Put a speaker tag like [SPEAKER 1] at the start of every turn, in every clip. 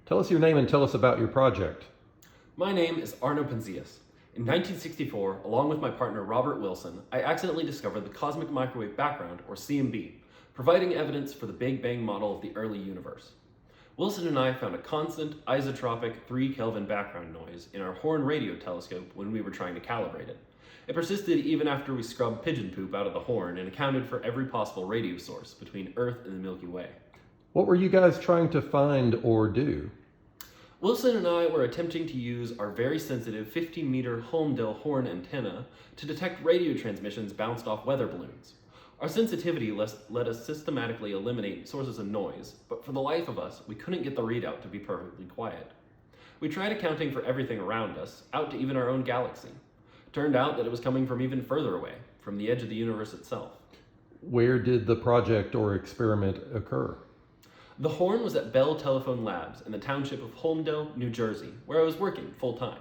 [SPEAKER 1] Tell us your name and tell us about your project.
[SPEAKER 2] My name is Arno Penzias. In 1964, along with my partner Robert Wilson, I accidentally discovered the cosmic microwave background, or CMB, providing evidence for the Big Bang model of the early universe. Wilson and I found a constant, isotropic 3 Kelvin background noise in our Horn radio telescope when we were trying to calibrate it. It persisted even after we scrubbed pigeon poop out of the horn and accounted for every possible radio source between Earth and the Milky Way.
[SPEAKER 1] What were you guys trying to find or do?
[SPEAKER 2] Wilson and I were attempting to use our very sensitive 50-meter Holmdel horn antenna to detect radio transmissions bounced off weather balloons. Our sensitivity let us systematically eliminate sources of noise, but for the life of us, we couldn't get the readout to be perfectly quiet. We tried accounting for everything around us, out to even our own galaxy. Turned out that it was coming from even further away, from the edge of the universe itself.
[SPEAKER 1] Where did the project or experiment occur?
[SPEAKER 2] The horn was at Bell Telephone Labs in the township of Holmdel, New Jersey, where I was working full-time.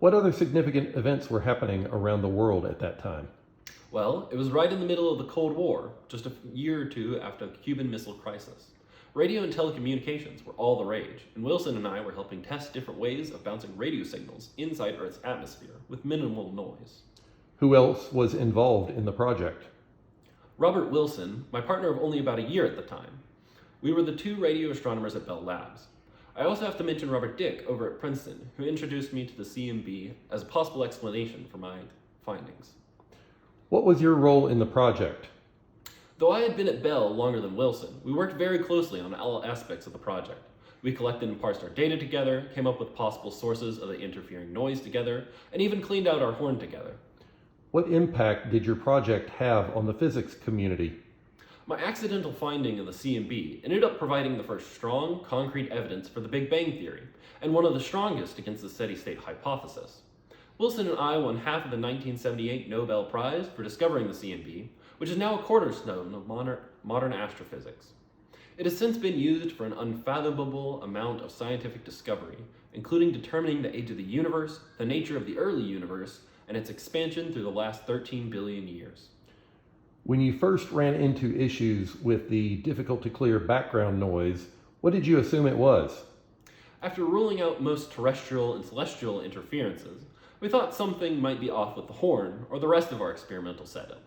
[SPEAKER 1] What other significant events were happening around the world at that time?
[SPEAKER 2] Well, it was right in the middle of the Cold War, just a year or two after the Cuban Missile Crisis. Radio and telecommunications were all the rage, and Wilson and I were helping test different ways of bouncing radio signals inside Earth's atmosphere with minimal noise.
[SPEAKER 1] Who else was involved in the project?
[SPEAKER 2] Robert Wilson, my partner of only about a year at the time. We were the 2 radio astronomers at Bell Labs. I also have to mention Robert Dick over at Princeton, who introduced me to the CMB as a possible explanation for my findings.
[SPEAKER 1] What was your role in the project?
[SPEAKER 2] Though I had been at Bell longer than Wilson, we worked very closely on all aspects of the project. We collected and parsed our data together, came up with possible sources of the interfering noise together, and even cleaned out our horn together.
[SPEAKER 1] What impact did your project have on the physics community?
[SPEAKER 2] My accidental finding of the CMB ended up providing the first strong, concrete evidence for the Big Bang Theory, and one of the strongest against the steady-state hypothesis. Wilson and I won half of the 1978 Nobel Prize for discovering the CMB, which is now a cornerstone of modern astrophysics. It has since been used for an unfathomable amount of scientific discovery, including determining the age of the universe, the nature of the early universe, and its expansion through the last 13 billion years.
[SPEAKER 1] When you first ran into issues with the difficult-to-clear background noise, what did you assume it was?
[SPEAKER 2] After ruling out most terrestrial and celestial interferences, we thought something might be off with the horn or the rest of our experimental setup.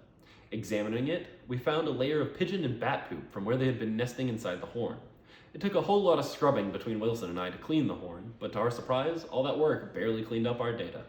[SPEAKER 2] Examining it, we found a layer of pigeon and bat poop from where they had been nesting inside the horn. It took a whole lot of scrubbing between Wilson and I to clean the horn, but to our surprise, all that work barely cleaned up our data.